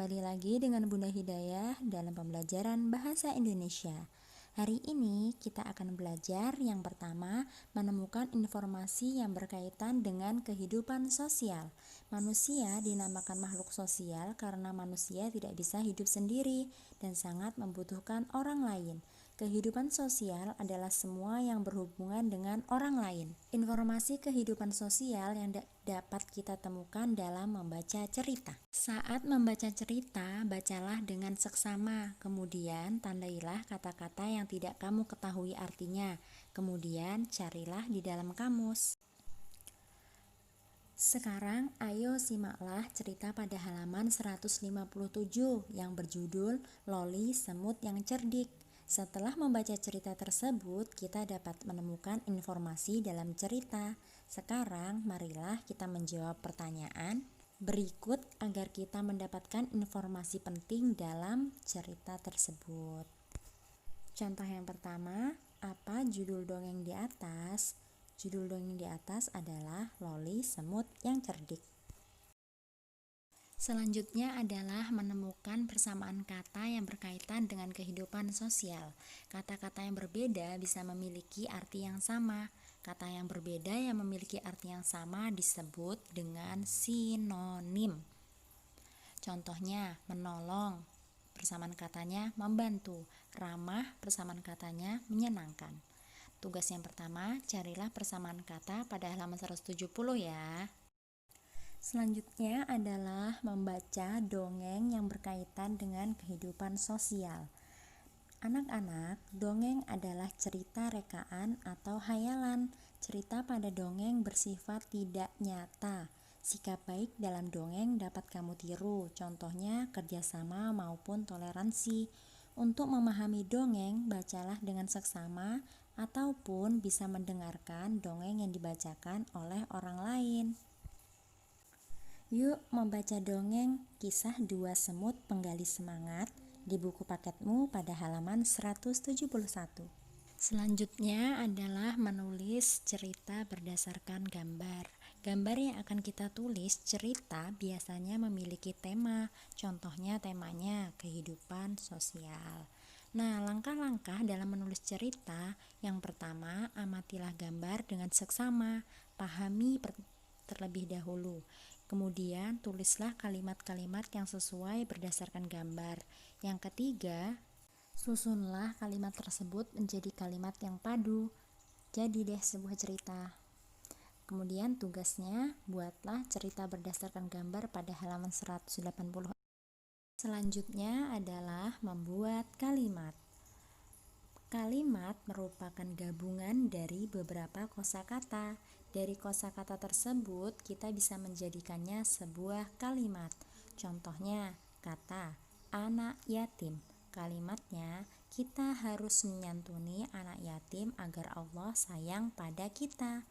kembali lagi dengan Bunda Hidayah dalam pembelajaran Bahasa Indonesia. Hari ini kita akan belajar yang pertama, menemukan informasi yang berkaitan dengan kehidupan sosial. Manusia dinamakan makhluk sosial karena manusia tidak bisa hidup sendiri dan sangat membutuhkan orang lain. Kehidupan sosial adalah semua yang berhubungan dengan orang lain. Informasi kehidupan sosial yang dapat kita temukan dalam membaca cerita. Saat membaca cerita, bacalah dengan seksama, kemudian tandailah kata-kata yang tidak kamu ketahui artinya, kemudian carilah di dalam kamus. Sekarang ayo simaklah cerita pada halaman 157 yang berjudul Loli Semut yang Cerdik. Setelah membaca cerita tersebut, kita dapat menemukan informasi dalam cerita. Sekarang marilah kita menjawab pertanyaan berikut agar kita mendapatkan informasi penting dalam cerita tersebut. Contoh yang pertama, apa judul dongeng di atas? Judul dongeng di atas adalah Loli Semut yang Cerdik. Selanjutnya adalah menemukan persamaan kata yang berkaitan dengan kehidupan sosial. Kata-kata yang berbeda bisa memiliki arti yang sama. Kata yang berbeda yang memiliki arti yang sama disebut dengan sinonim. Contohnya, menolong, persamaan katanya membantu. Ramah, persamaan katanya menyenangkan. Tugas yang pertama, carilah persamaan kata pada halaman 170 ya. Selanjutnya adalah membaca dongeng yang berkaitan dengan kehidupan sosial. Anak-anak, dongeng adalah cerita rekaan atau hayalan. Cerita pada dongeng bersifat tidak nyata. Sikap baik dalam dongeng dapat kamu tiru, contohnya kerjasama maupun toleransi. Untuk memahami dongeng, bacalah dengan seksama ataupun bisa mendengarkan dongeng yang dibacakan oleh orang lain. Yuk membaca dongeng Kisah Dua Semut Penggali Semangat di buku paketmu pada halaman 171. Selanjutnya adalah menulis cerita berdasarkan gambar. Gambar yang akan kita tulis cerita biasanya memiliki tema. Contohnya temanya kehidupan sosial. Nah, langkah-langkah dalam menulis cerita, yang pertama, amatilah gambar dengan seksama, pahami terlebih dahulu. Kemudian tulislah kalimat-kalimat yang sesuai berdasarkan gambar. Yang ketiga, susunlah kalimat tersebut menjadi kalimat yang padu. Jadi deh sebuah cerita. Kemudian tugasnya, buatlah cerita berdasarkan gambar pada halaman 180. Selanjutnya adalah membuat kalimat. Kalimat merupakan gabungan dari beberapa kosakata. Dari kosakata tersebut, kita bisa menjadikannya sebuah kalimat. Contohnya, kata anak yatim. Kalimatnya, kita harus menyantuni anak yatim agar Allah sayang pada kita.